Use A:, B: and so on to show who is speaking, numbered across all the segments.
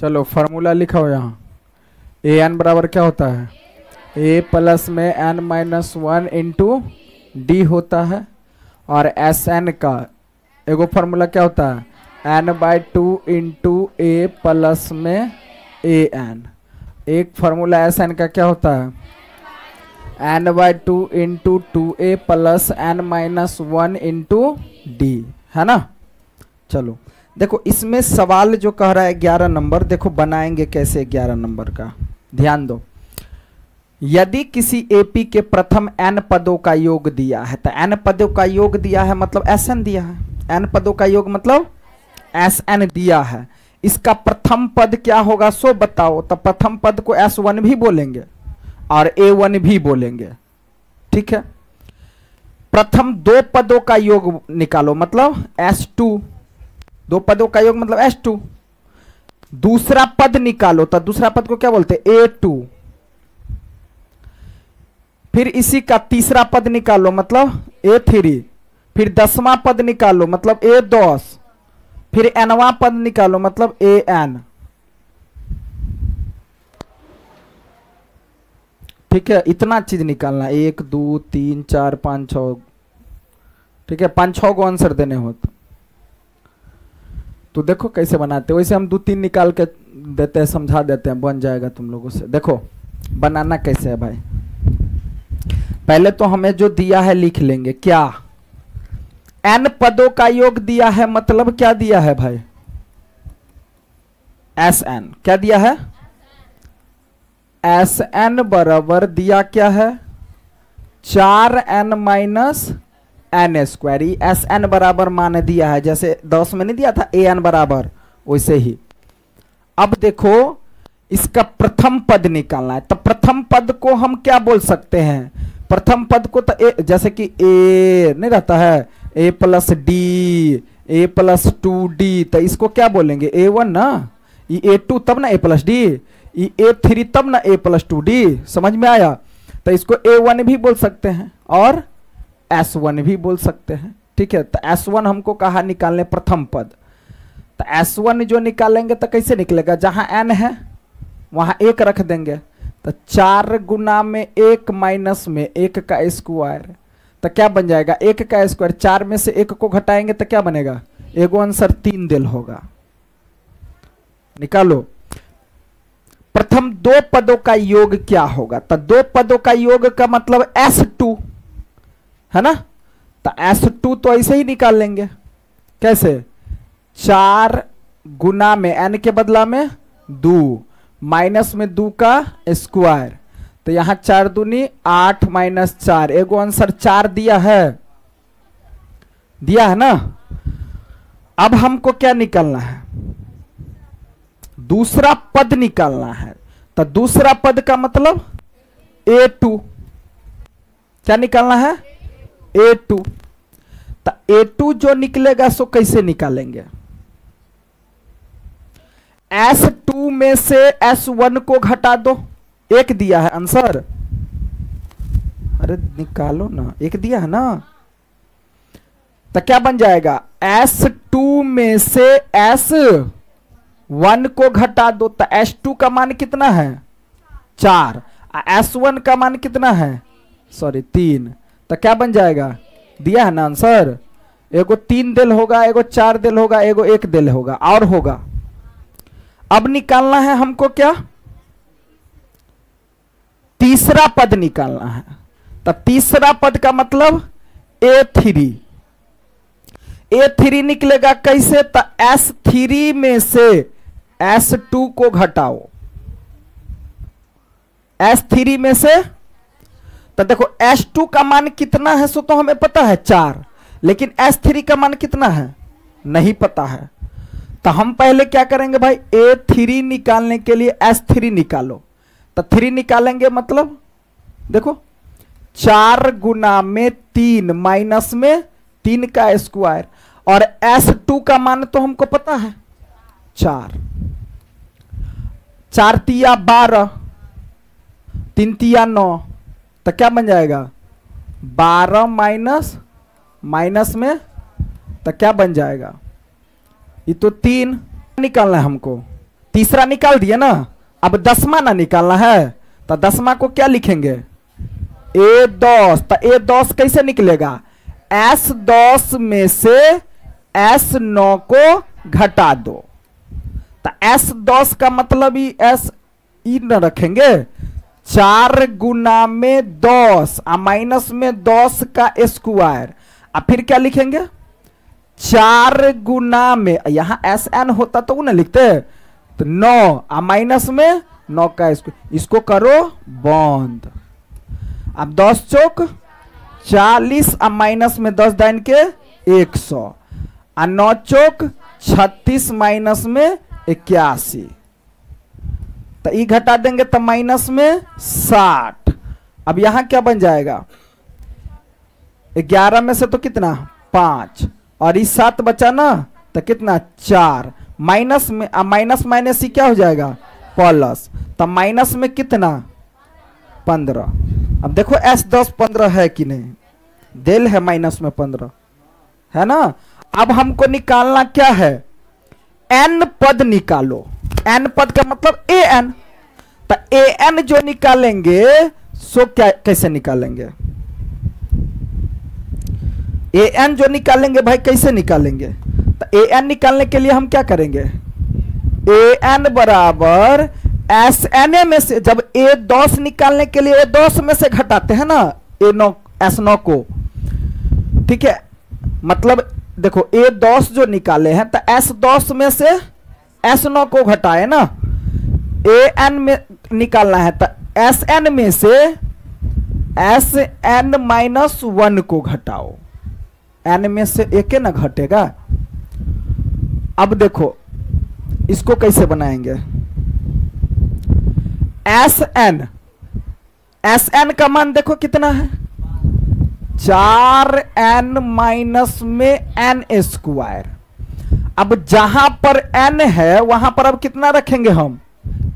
A: चलो फॉर्मूला लिखाओ यहाँ। A N बराबर क्या होता है, ए प्लस में n minus one into d होता है, और एस एन का एगो फार्मूला क्या होता है, n by two into a plus में ए एन। एक फार्मूला एस एन का क्या होता है, n by two into two a plus n minus one into d, है ना। चलो देखो इसमें सवाल जो कह रहा है 11 नंबर, देखो बनाएंगे कैसे 11 नंबर का, ध्यान दो। यदि किसी एपी के प्रथम n पदों का योग दिया है, तो n पदों का योग दिया है मतलब Sn दिया है, n पदों का योग मतलब Sn दिया है। इसका प्रथम पद क्या होगा सो बताओ। तो प्रथम पद को S1 भी बोलेंगे और A1 भी बोलेंगे, ठीक है। प्रथम दो पदों का योग निकालो मतलब S2, दो पदों का योग मतलब S2। दूसरा पद निकालो तो दूसरा पद को क्या बोलते हैं, A2। फिर इसी का तीसरा पद निकालो मतलब A3। फिर 10वां पद निकालो मतलब A10। फिर nवां पद निकालो मतलब AN, ठीक है। इतना चीज निकालना, 1 2 3 4 5 6, ठीक है। 5-6 को आंसर देने हो तो देखो कैसे बनाते हैं। वैसे हम 2-3 निकाल के देते हैं, समझा देते हैं, बन जाएगा तुम लोगों से। देखो बनाना कैसे है भाई, पहले तो हमें जो दिया है लिख लेंगे। क्या, n पदों का योग दिया है मतलब क्या दिया है भाई, Sn। क्या दिया है, Sn बराबर दिया क्या है, 4n minus N square. Sn बराबर मान दिया है, जैसे 10 में नहीं दिया था An बराबर, वैसे ही। अब देखो इसका प्रथम पद निकालना है, तो प्रथम पद को हम क्या बोल सकते हैं, प्रथम पद को तो जैसे कि ए नहीं रहता है, a plus D, A plus 2d, तो इसको क्या बोलेंगे, A1 ना, ये A2 तब ना A प्लस डी, ये A3 तब ना A प्लस 2d। समझ में आया। तो इसको A1 भी बोल सकते हैं और S1 भी बोल सकते हैं, ठीक है। तो S1 हमको कहा निकालने प्रथम पद, तो S1 जो निकालेंगे तो कैसे निकलेगा, जहां n है वहां 1 रख देंगे, तो 4 गुना में 1 माइनस में 1 का स्क्वायर, तो क्या बन जाएगा 1 का स्क्वायर। 4 में से 1 को घटाएंगे तो क्या बनेगा, एगो आंसर 3 दिल होगा। निकालो प्रथम दो पदों का योग क्या होगा, तो दो पदों का योग का मतलब S2 है ना। तो S2 तो ऐसे ही निकाल लेंगे, कैसे, 4 गुना में n के बदला में 2 माइनस में 2 का स्क्वायर, तो यहां 4 दूनी 8 माइनस 4, एगो आंसर 4 दिया है ना। अब हमको क्या निकालना है, दूसरा पद निकालना है। तो दूसरा पद का मतलब A2, क्या निकालना है, A2। तो A2 जो निकलेगा सो कैसे निकालेंगे, S2 में से S1 को घटा दो, 1 दिया है आंसर, अरे निकालो ना, 1 दिया है ना। तो क्या बन जाएगा, S2 में से S1 को घटा दो, तो S2 का मान कितना है 4, S1 का मान कितना है 3, तो क्या बन जाएगा, दिया है ना आंसर। एगो 3 दिल होगा, एगो 4 दिल होगा, एगो 1 दिल होगा और होगा। अब निकालना है हमको क्या, तीसरा पद निकालना है। तो तीसरा पद का मतलब A3, A3 निकलेगा कैसे, तो S3 में से S2 को घटाओ, S3 में से। तो देखो S2 का मान कितना है सो तो हमें पता है 4, लेकिन S3 का मान कितना है नहीं पता है। तो हम पहले क्या करेंगे भाई, A3 निकालने के लिए S3 निकालो। तो 3 निकालेंगे मतलब देखो 4 गुना में 3 माइनस में 3 का स्क्वायर, और S2 का मान तो हमको पता है 4, 4 तिया 12, 3 तिया 9, तो क्या बन जाएगा 12 माइनस माइनस में, तो क्या बन जाएगा, ये तो 3 निकालना है हमको। तीसरा निकाल दिया ना, अब 10वां ना निकालना है, तो 10वां को क्या लिखेंगे, A10। तो A10 कैसे निकलेगा, S10 में से S9 को घटा दो। तो S10 का मतलब ही S ई न रखेंगे, 4 गुना में 10 माइनस में 10 का स्क्वायर। अब फिर क्या लिखेंगे, 4 गुना में, यहां SN होता तो वो ना लिखते, तो 9 माइनस में 9 का स्क्वायर। इसको करो बंद। अब 10 चौक 40 माइनस में 10 दाइन के 100, 9 चौक 36 माइनस में 81। तो ई घटा देंगे तो माइनस में 60। अब यहां क्या बन जाएगा, 11 में से तो कितना 5 और इस 7 बचा ना, तो कितना 4, माइनस में माइनस माइनस ही क्या हो जाएगा प्लस, तो माइनस में कितना 15। अब देखो S10 15 है कि नहीं, दिल है माइनस में 15 है ना। अब हमको निकालना क्या है, n पद निकालो। n पद का मतलब an, तो an जो निकालेंगे सो क्या कैसे निकालेंगे, an जो निकालेंगे भाई कैसे निकालेंगे, तो an निकालने के लिए हम क्या करेंगे, an बराबर Sn में से, जब A10 निकालने के लिए A10 में से घटाते हैं ना A9 S9 को, ठीक है, मतलब देखो A10 जो निकाले हैं तो S10 में से S9 को घटाए ना, an में निकालना है तो Sn में से Sn माइनस 1 को घटाओ, n में से एक ना घटेगा। अब देखो इसको कैसे बनाएंगे, Sn का मान देखो कितना है, 4n माइनस में n स्क्वायर। अब जहां पर n है वहां पर अब कितना रखेंगे हम,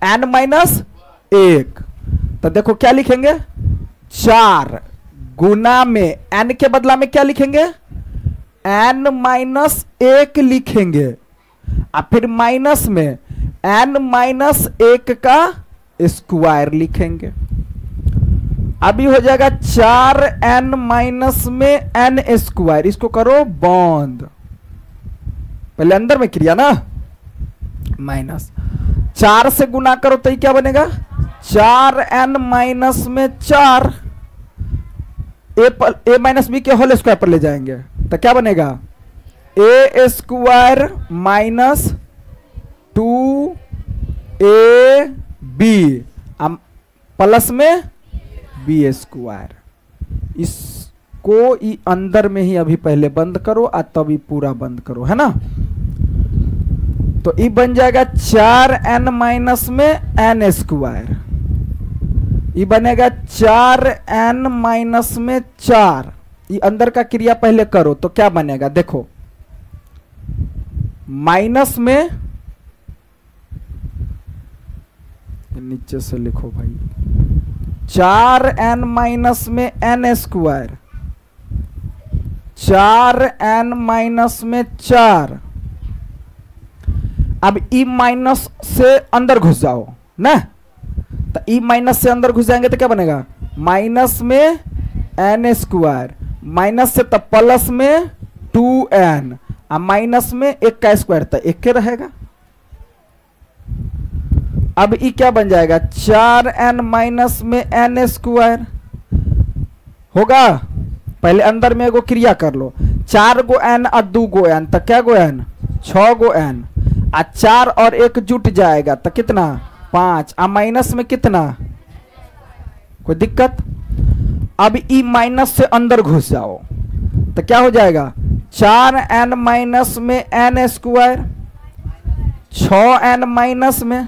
A: n माइनस 1। तो देखो क्या लिखेंगे, 4 गुना में n के बदला में क्या लिखेंगे, n माइनस 1 लिखेंगे, और फिर माइनस में n माइनस 1 का स्क्वायर लिखेंगे। अभी हो जाएगा 4n माइनस में n स्क्वायर। इसको करो बंद, पहले अंदर में क्रिया ना, माइनस 4 से गुना करो तो ये क्या बनेगा, 4n माइनस में 4, a माइनस बी के होल स्क्वायर पर ले जाएंगे तो क्या बनेगा, a square minus 2ab plus में b स्क्वायर। इसको ही अंदर में ही अभी पहले बंद करो और तभी पूरा बंद करो, है ना। तो ये बन जाएगा 4n माइनस में n स्क्वायर, ये बनेगा 4n माइनस में 4। ये अंदर का क्रिया पहले करो तो क्या बनेगा, देखो माइनस में, नीचे से लिखो भाई, 4n माइनस में n स्क्वायर, 4n माइनस में 4। अब ई माइनस से अंदर घुस जाओ ना, तो ई माइनस से अंदर घुस जाएंगे तो क्या बनेगा, माइनस में n स्क्वायर, माइनस से तब प्लस में 2n, और माइनस में 1 का स्क्वायर तो 1 के रहेगा। अब ई क्या बन जाएगा, 4n माइनस में n स्क्वायर होगा। पहले अंदर में एगो क्रिया कर लो, 4 गो n और 2 गो n, तो क्या गो n, 6 गो n, और 4 और 1 जुट जाएगा तो कितना 5, और माइनस में कितना, कोई दिक्कत। अब ई माइनस से अंदर घुस जाओ तो क्या हो जाएगा, 4n माइनस में n स्क्वायर, 6n माइनस में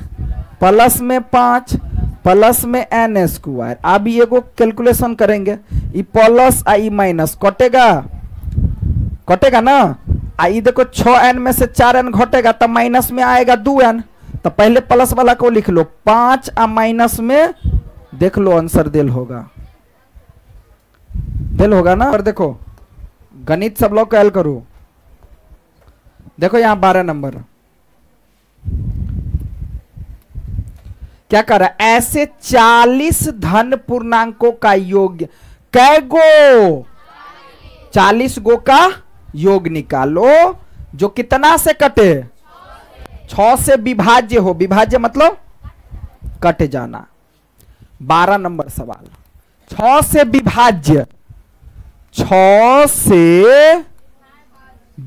A: प्लस में 5 प्लस में n स्क्वायर। अब ये को कैलकुलेशन करेंगे, ई प्लस आई माइनस कटेगा, कटेगा ना। आई देखो 6n में से 4n घटेगा तो माइनस में आएगा 2n, तो पहले प्लस वाला को लिख लो 5 और माइनस में देख लो आंसर दिल होगा, दिल होगा ना। और देखो गणित सब लोग कैल करो, देखो यहां 12 नंबर क्या कर रहा है, ऐसे 40 धन पूर्णांकों का योग, कै गो, 40 गो का योग निकालो जो कितना से कटे, 6 से विभाज्य हो, विभाज्य मतलब कट जाना। 12 नंबर सवाल, 6 से विभाज्य, 6 से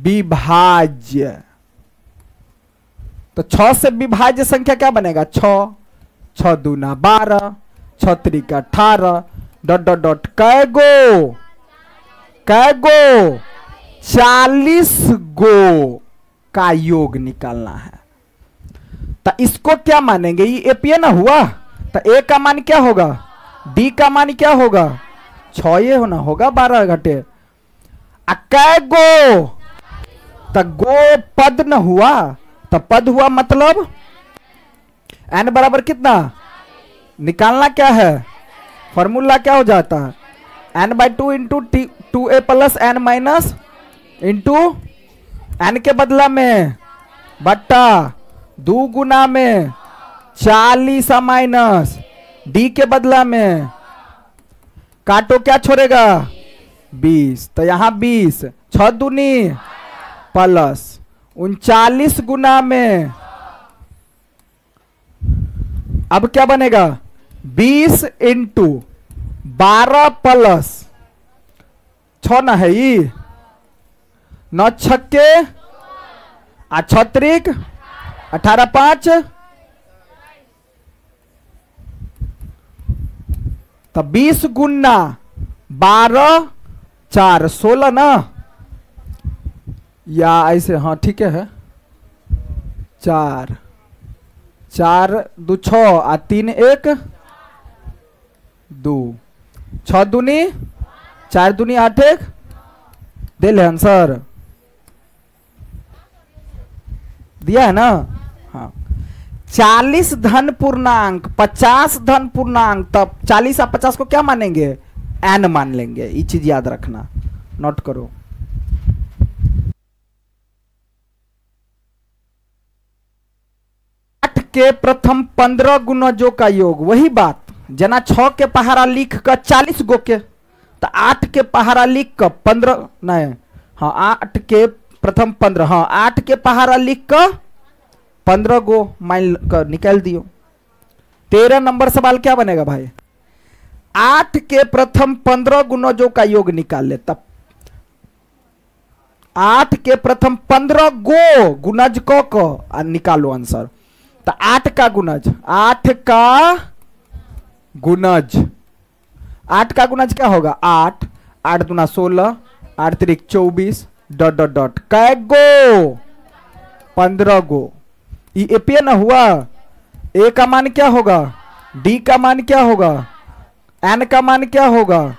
A: विभाज्य, तो 6 से विभाज्य संख्या क्या बनेगा, 6, 6 दूना 12, 6 त्रिक 18, डॉट डॉट डॉट, कै गो, कै गो, 40 गो का योग निकालना है। तो इसको क्या मानेंगे, ये एपीए ना हुआ, तो ए का मान क्या होगा, डी का मान क्या होगा, 6 ये होना होगा 12 घटे। कै गो, तो गो पद न हुआ, तो पद हुआ मतलब एन बराबर कितना निकालना, क्या है फॉर्मूला, क्या हो जाता है n/2 into 2a plus n minus into n के बदला में बट्टा 2 गुना में 40 माइनस डी के बदला में काटो, क्या छोड़ेगा 20, तो यहां 20, 6 दूनी प्लस 39 गुना में, अब क्या बनेगा 20 इंटू 12 प्लस 6 ना है ये 9 छक्के 6 त्रिक 18 5, तो 20 गुना 12 4 16 ना, या ऐसे, हाँ ठीक है, 4 4 2 6 3 1 2, 6 दूनी 4 दूनी 8 1, दे ले आंसर, दिया है ना। हाँ 40 धन पूर्णांक 50 धन पूर्णांक, तब 40 और 50 को क्या मानेंगे, एन मान लेंगे, ये चीज याद रखना, नोट करो। के प्रथम 15 गुणजों का योग, वही बात जना 6 के पहाड़ा लिख कर 40 गो के, तो 8 के पहाड़ा लिख कर 15 नहीं, हाँ 8 के प्रथम 15, हाँ 8 के पहाड़ा लिख कर 15 गो माइल कर निकाल दियो। 13 नंबर सवाल क्या बनेगा भाई, 8 के प्रथम 15 गुणजों का योग निकाल ले, तब 8 के प्रथम 15 गो गुणज को निकालो आंसर, तो 8 का गुणज, 8 का गुणज, 8 का गुणज क्या होगा 8, 8 दूना 16, 8 त्रिक 24, डॉट डॉट डॉट, कै गो 15 गो, ये एपीए ना हुआ, ए का मान क्या होगा, डी का मान क्या होगा, एन का मान क्या होगा,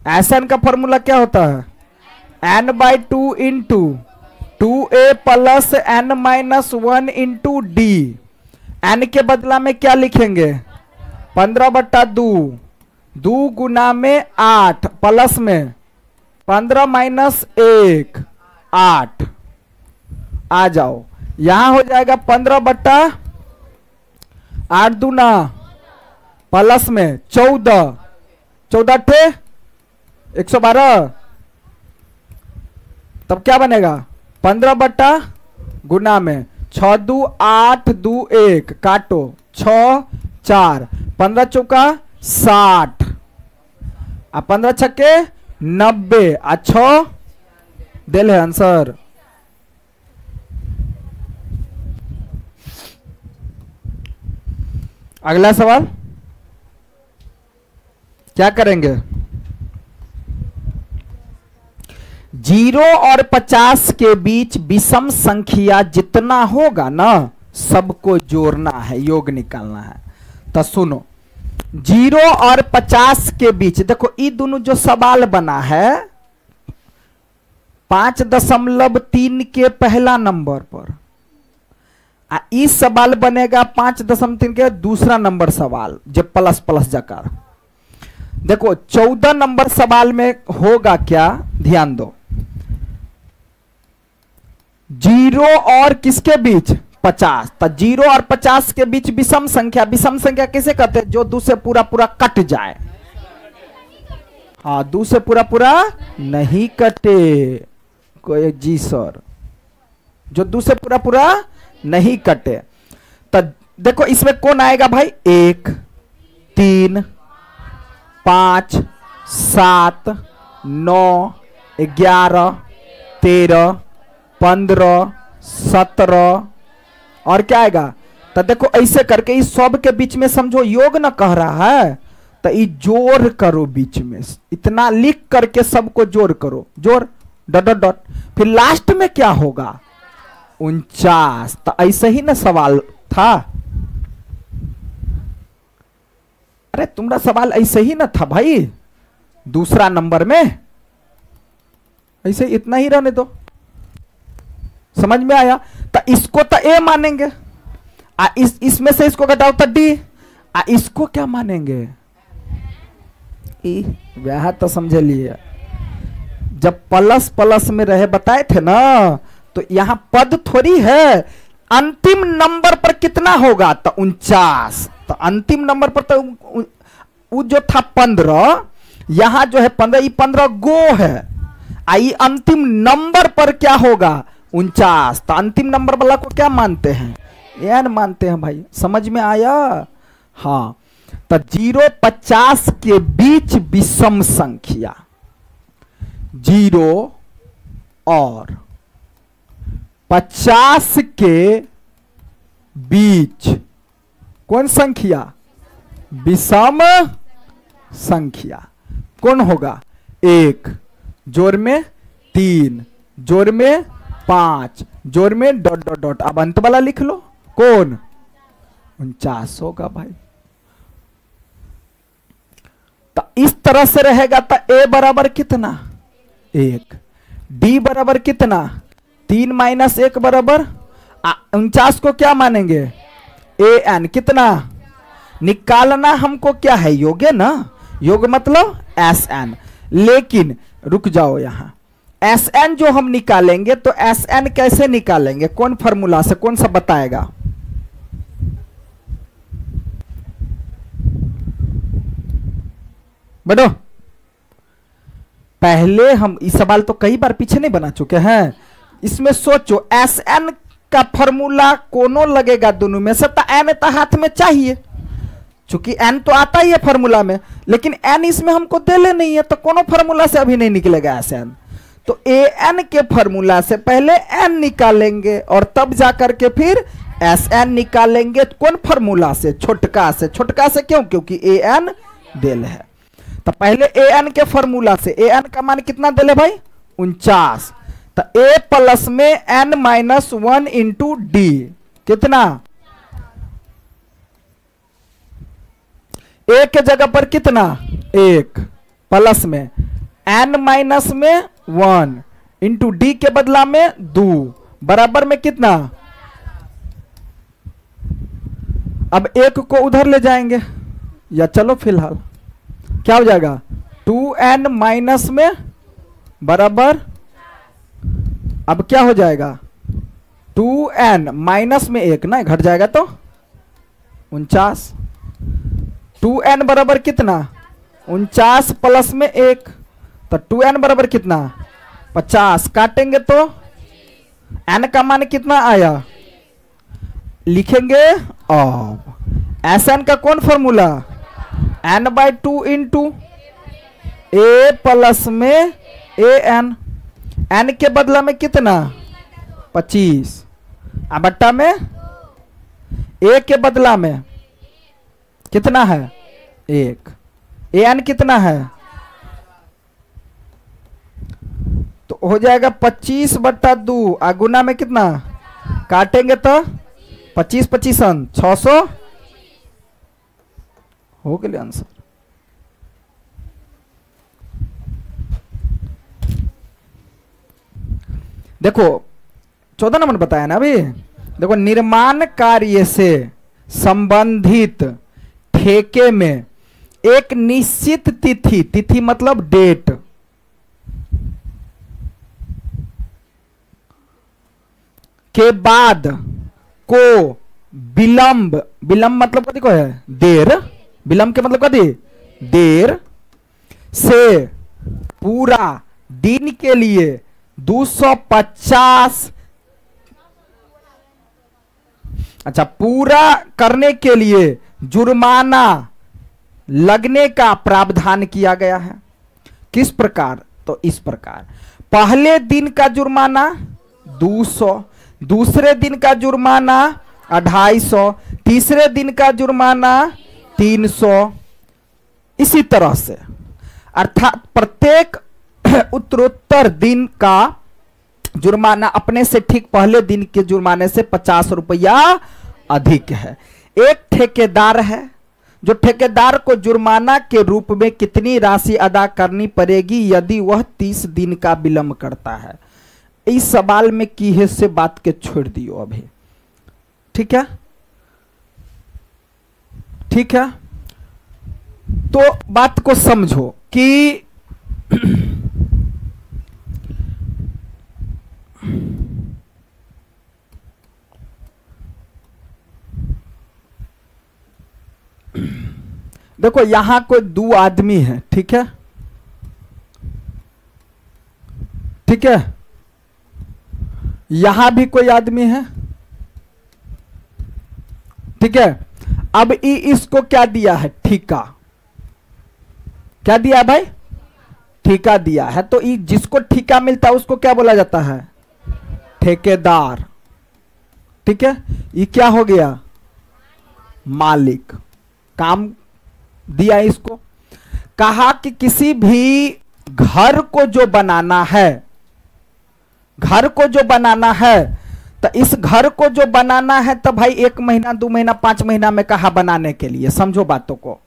A: एसएन का फॉर्मूला क्या होता है, n/2 into 2a plus n minus 1 into d, n के बदला में क्या लिखेंगे 15/2, 2 गुना में 8 प्लस में 15 माइनस 1 8, आ जाओ यहां हो जाएगा 15/8 दूना प्लस में 14, 14 थे 112, तब क्या बनेगा 15 गुना में 6 दू 8 दू 1, काटो 6 4, 15 चौका 60, 15 छक्के 90, 6 दिल है आंसर। अगला सवाल क्या करेंगे, 0 और 50 के बीच विषम संख्या जितना होगा ना सबको जोड़ना है, योग निकालना है। तो सुनो 0 और 50 के बीच, देखो ये दोनों जो सवाल बना है 5.3 के पहला नंबर पर, इस सवाल बनेगा 5.3 के दूसरा नंबर सवाल जो प्लस प्लस जाकर। देखो 14 नंबर सवाल में होगा क्या, ध्यान दो, 0 और किसके बीच 50। तो 0 और 50 के बीच विषम संख्या, विषम संख्या किसे कहते हैं? जो 2 से पूरा पूरा कट जाए। हाँ, 2 से पूरा पूरा नहीं कटे। कोई जी सर, जो 2 से पूरा पूरा नहीं कटे। तो देखो इसमें कौन आएगा भाई? 1, 3, 5, 7, 9, 11, 13, 15, 17 और क्या आएगा? तो देखो ऐसे करके इस सब के बीच में समझो योग ना कह रहा है, तो ये जोड़ करो बीच में, इतना लिख करके सबको जोड़ करो, जोड़ डॉट डॉट डॉट, फिर लास्ट में क्या होगा? 49। तो ऐसे ही ना सवाल था। अरे तुम्हारा सवाल ऐसे ही ना था भाई, दूसरा नंबर में ऐसे इतना ही रहने दो। समझ में आया? तो इसको तो ए मानेंगे, इसमें से इसको घटाओ तो डी, इसको क्या मानेंगे? ई। वह तो समझ लिए, जब प्लस प्लस में रहे बताए थे ना, तो यहां पद थोड़ी है, अंतिम नंबर पर कितना होगा? तो 49। तो अंतिम नंबर पर तो वो जो था 15, यहां जो है 15, ये 15 गो है, आई अंतिम नंबर पर क्या होगा? 49। तो अंतिम नंबर वाला को क्या मानते हैं? एन मानते हैं भाई। समझ में आया? हाँ। तो 0 50 के बीच विषम संख्या, 0 और 50 के बीच कौन संख्या? विषम संख्या। कौन होगा? 1 जोड़ में 3 जोड़ में 5 जोड़ में डॉट डॉट डॉट। अब अंत वाला लिख लो, कौन? 49 होगा भाई। तो इस तरह से रहेगा। तो ए बराबर कितना? 1। डी बराबर कितना? 3 माइनस 1 बराबर 49 को क्या मानेंगे? A N. कितना निकालना हमको? क्या है? योग है ना, योग मतलब एस एन। लेकिन रुक जाओ, यहां एस एन जो हम निकालेंगे, तो एस एन कैसे निकालेंगे? कौन फॉर्मूला से? कौन सा बताएगा? बढ़ो, पहले हम इस सवाल तो कई बार पीछे नहीं बना चुके हैं, इसमें सोचो एस एन का फॉर्मूला कोनो लगेगा दोनों में से? तो एन तो हाथ में चाहिए, चूंकि एन तो आता ही है फॉर्मूला में, लेकिन एन इसमें हमको देले नहीं है, तो कोनो फॉर्मूला से अभी नहीं निकलेगा एस एन। तो ए एन के फॉर्मूला से पहले एन निकालेंगे और तब जाकर के फिर एस एन निकालेंगे। कौन फॉर्मूला से? छोटका से। छोटका से क्यों? क्योंकि ए एन देल है। तो पहले ए एन के फॉर्मूला से ए एन का मान कितना देले भाई? 49। तो ए प्लस में एन माइनस 1 इंटू डी कितना? ए के जगह पर कितना? 1 प्लस में एन माइनस में 1 इंटू डी के बदला में 2 बराबर में कितना? अब 1 को उधर ले जाएंगे, या चलो फिलहाल क्या हो जाएगा? 2n माइनस में बराबर, अब क्या हो जाएगा? 2n माइनस में 1 ना घट जाएगा तो 49। 2n बराबर कितना? 49 प्लस में 1, तो 2n बराबर कितना? 50। काटेंगे तो n का मान कितना आया? लिखेंगे अब एस एन का कौन formula? n/2 into a plus में ए एन। एन के बदला में कितना? 25। अब बट्टा में ए के बदला में कितना है? 1। ए एन कितना है? तो हो जाएगा 25/2। गुना में कितना? काटेंगे तो 25 25 600 हो गया आंसर। देखो 14 नंबर बताया ना अभी। देखो, निर्माण कार्य से संबंधित ठेके में एक निश्चित तिथि, तिथि मतलब डेट, के बाद को विलंब, विलंब मतलब कथी को है, देर, विलंब के मतलब कथी, देर से पूरा दिन के लिए 250, अच्छा, पूरा करने के लिए जुर्माना लगने का प्रावधान किया गया है। किस प्रकार, तो इस प्रकार, पहले दिन का जुर्माना 200, दूसरे दिन का जुर्माना 250, तीसरे दिन का जुर्माना 300, इसी तरह से, अर्थात प्रत्येक उत्तरोत्तर दिन का जुर्माना अपने से ठीक पहले दिन के जुर्माने से 50 रुपया अधिक है। एक ठेकेदार है, जो ठेकेदार को जुर्माना के रूप में कितनी राशि अदा करनी पड़ेगी यदि वह 30 दिन का विलंब करता है। इस सवाल में की है से बात के छोड़ दियो अभी, ठीक है, ठीक है। तो बात को समझो कि देखो यहां कोई 2 आदमी है, ठीक है, ठीक है, यहां भी कोई आदमी है, ठीक है। अब इसको क्या दिया है, ठेका, क्या दिया है भाई, ठेका दिया है। तो जिसको ठेका मिलता है उसको क्या बोला जाता है, ठेकेदार, ठीक है। ये क्या हो गया, मालिक, काम दिया इसको। कहा कि किसी भी घर को जो बनाना है, घर को जो बनाना है, तो इस घर को जो बनाना है तो भाई 1 महीना 2 महीना 5 महीना में कहा बनाने के लिए, समझो बातों को।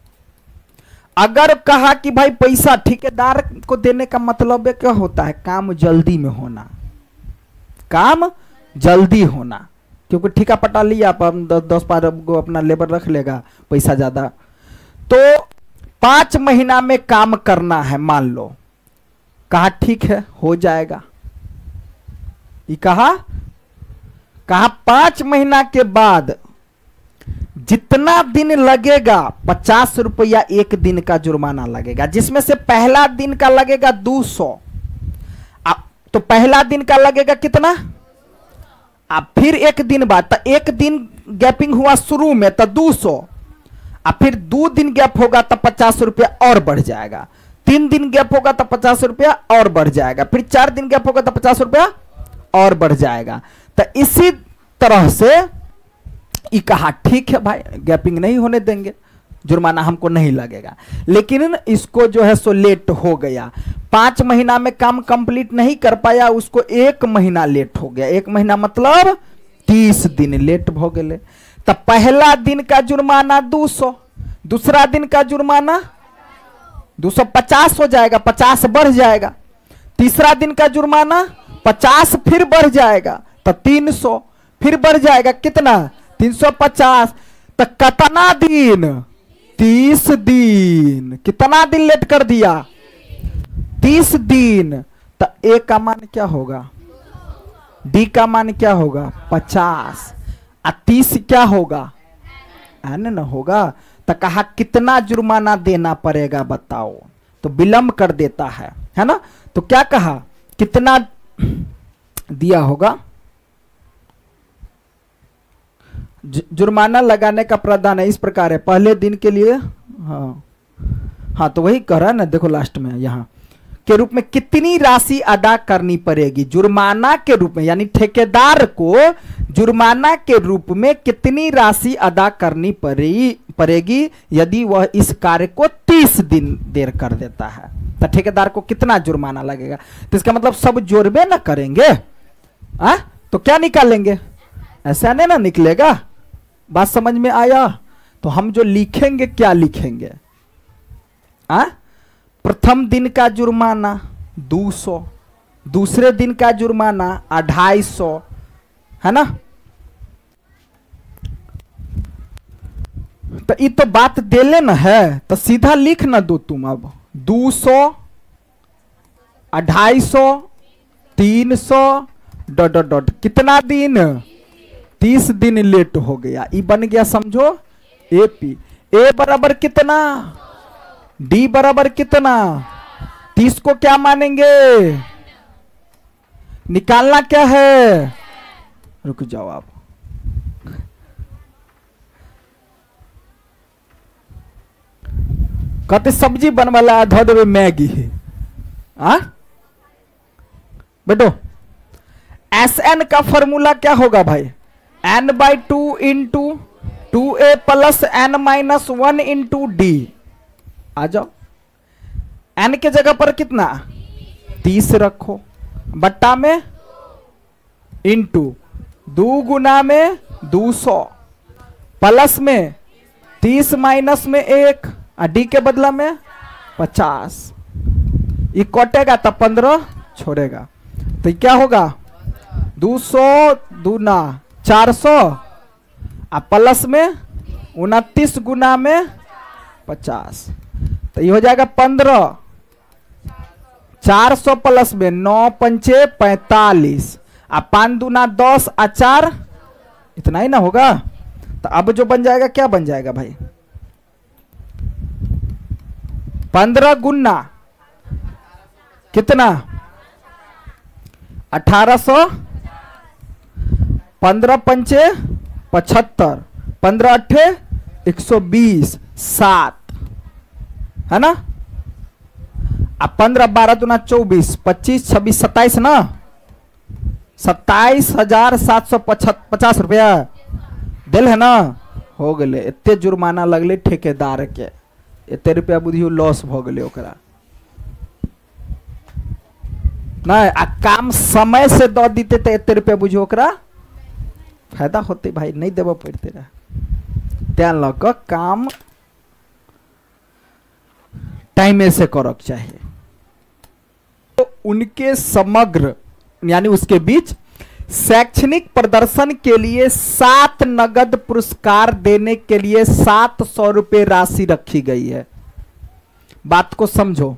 A: अगर कहा कि भाई पैसा ठेकेदार को देने का मतलब क्या होता है, काम जल्दी में होना, काम जल्दी होना, क्योंकि ठेका पटा लिया आप 10-12 को अपना लेबर रख लेगा, पैसा ज्यादा, तो 5 महीना में काम करना है मान लो। कहा ठीक है हो जाएगा, ये कहा 5 महीना के बाद जितना दिन लगेगा 50 रुपया 1 दिन का जुर्माना लगेगा, जिसमें से पहला दिन का लगेगा 200। तो पहला दिन का लगेगा कितना, अब फिर 1 दिन बाद, तो 1 दिन गैपिंग हुआ शुरू में तो 200, अब फिर 2 दिन गैप होगा तो 50 रुपया और बढ़ जाएगा, 3 दिन गैप होगा तो 50 रुपया और बढ़ जाएगा, फिर 4 दिन गैप होगा तो 50 रुपया और बढ़ जाएगा। तो इसी तरह से ये कहा ठीक है भाई गैपिंग नहीं होने देंगे, जुर्माना हमको नहीं लगेगा। लेकिन इसको जो है सो लेट हो गया, 5 महीना में काम कंप्लीट नहीं कर पाया, उसको 1 महीना लेट हो गया। 1 महीना मतलब 30 दिन लेट हो गए। तो पहला दिन का जुर्माना 200, दूसरा दिन का जुर्माना 250 हो जाएगा, 50 बढ़ जाएगा, तीसरा दिन का जुर्माना 50 फिर बढ़ जाएगा तो 300 फिर बढ़ जाएगा, कितना 350। तो कितना दिन, 30 दिन, कितना दिन लेट कर दिया, 30 दिन। तो ए का मान क्या होगा, डी का मान क्या होगा 50, और 30 क्या होगा, एन न होगा। तो कहा कितना जुर्माना देना पड़ेगा बताओ, तो विलंब कर देता है ना। तो क्या कहा कितना दिया होगा, जुर्माना लगाने का प्रावधान है इस प्रकार है, पहले दिन के लिए, हाँ तो वही कह रहा है ना, देखो लास्ट में यहाँ के रूप में कितनी राशि अदा करनी पड़ेगी, जुर्माना के रूप में, यानी ठेकेदार को जुर्माना के रूप में कितनी राशि अदा करनी पड़ेगी यदि वह इस कार्य को 30 दिन देर कर देता है। तो ठेकेदार को कितना जुर्माना लगेगा, तो इसका मतलब सब जोड़बे ना करेंगे, तो क्या निकालेंगे, ऐसा नहीं ना निकलेगा। बात समझ में आया। तो हम जो लिखेंगे क्या लिखेंगे, प्रथम दिन का जुर्माना 200, दूसरे दिन का जुर्माना 250, है ना। तो ये तो बात देले ना है, तो सीधा लिख ना दो तुम। अब 200, 250, 300 ... कितना दिन, 30 दिन लेट हो गया, ई बन गया समझो एपी। ए बराबर कितना, डी बराबर कितना, 30 को क्या मानेंगे, निकालना क्या है, रुक जाओ आप, कहते सब्जी बनवाला धो देवे मैगी है, बेटो एस एन का फॉर्मूला क्या होगा भाई, n/2 into 2a plus n-1 into d. आ जाओ, n के जगह पर कितना 30 रखो, बट्टा में इंटू 2 गुना में 200 प्लस में 30 माइनस में 1 डी के बदला में 50, ये कटेगा तो 15 छोड़ेगा, तो क्या होगा 200 दूना 400 प्लस में 29 गुना में 50, तो ये हो जाएगा 15, 400 प्लस में 9 पंचे 45, 5 दूना 10 4, इतना ही ना होगा। तो अब जो बन जाएगा क्या बन जाएगा भाई, 15 गुना कितना 1800, 15 पंचे 75, 15 अट्ठे 120, 7 है ना, अब 15 12 दूना 24, 25 26 27 ना, 27,750 रुपया दिल है ना, हो गए इतने जुर्माना लगले ठेकेदार के, इतने रुपया बुझियो लॉस भ गए ओकरा ना, आ काम समय से दो दीते तो इतने रुपया बुझियो ओकरा फायदा होते भाई, नहीं देव पड़ते रहा, त्या लग काम टाइम से करक चाहिए। तो उनके समग्र यानी उसके बीच शैक्षणिक प्रदर्शन के लिए 7 नगद पुरस्कार देने के लिए 700 रुपये राशि रखी गई है। बात को समझो,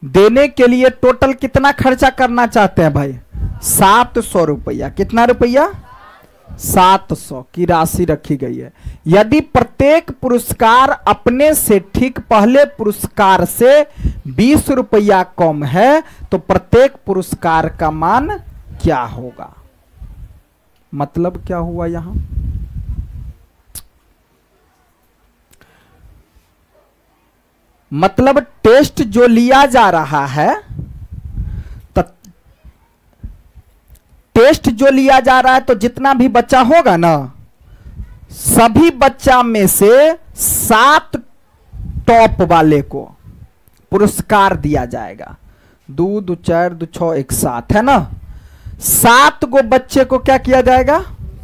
A: देने के लिए टोटल कितना खर्चा करना चाहते हैं भाई, 700 रुपया, कितना रुपया 700 की राशि रखी गई है। यदि प्रत्येक पुरस्कार अपने से ठीक पहले पुरस्कार से 20 रुपया कम है तो प्रत्येक पुरस्कार का मान क्या होगा, मतलब क्या हुआ यहां, मतलब टेस्ट जो लिया जा रहा है, टेस्ट जो लिया जा रहा है तो जितना भी बच्चा होगा ना, सभी बच्चा में से 7 टॉप वाले को पुरस्कार दिया जाएगा। 2 2 4 2 6 1 7 है ना, 7 गो बच्चे को क्या किया जाएगा,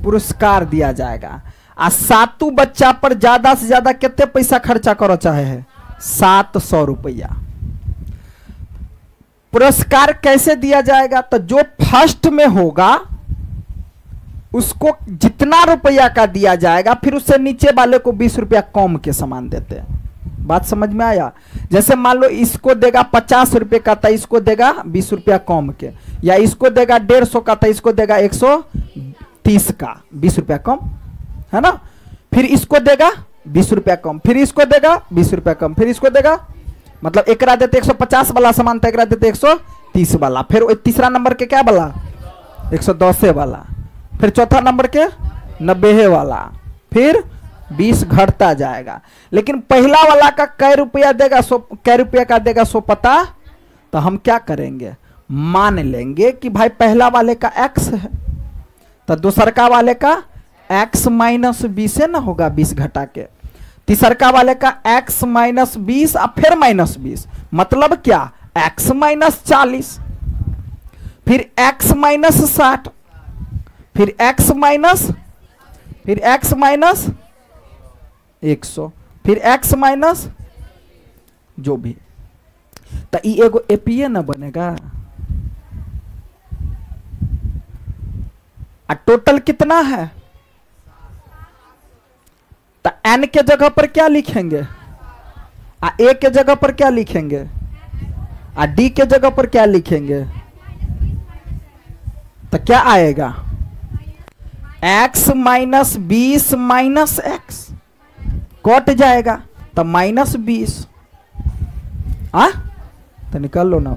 A: पुरस्कार दिया जाएगा। आ 7 बच्चा पर ज्यादा से ज्यादा कितने पैसा खर्चा करो चाहे है, 700 रुपया। पुरस्कार कैसे दिया जाएगा, तो जो फर्स्ट में होगा उसको जितना रुपया का दिया जाएगा, फिर उससे नीचे वाले को 20 रुपया कम के समान देते हैं। बात समझ में आया, जैसे मान लो इसको देगा 50 रुपये का था, इसको देगा 20 रुपया कम के, या इसको देगा 150 का था, इसको देगा 130 का 20 रुपया कम, है ना, फिर इसको देगा 20 रुपया कम, फिर इसको देगा 20 रुपया कम, फिर इसको देगा, मतलब एकरा देते 150 वाला सामान था, एकरा देते 130 वाला, फिर तीसरा नंबर के क्या वाला 110 वाला, फिर चौथा नंबर के 90 वाला, फिर 20 घटता जाएगा। लेकिन पहला वाला का कै रुपया देगा, कै रुपया का देगा सो पता, तो हम क्या करेंगे, मान लेंगे कि भाई पहला वाले का x है, तो दूसरका वाले का x माइनस 20 ना होगा, 20 घटा के, तीसरका वाले का x माइनस 20 और फिर माइनस 20, मतलब क्या x माइनस 40, फिर x माइनस 60, फिर x माइनस 100, फिर x माइनस जो भी, तो ये एगो एपीए ना बनेगा। टोटल कितना है एन के जगह पर क्या लिखेंगे, ए के जगह पर क्या लिखेंगे, डी के जगह पर क्या लिखेंगे, तो क्या आएगा, x minus 20 minus x cut जाएगा तो -20। तो निकाल लो ना।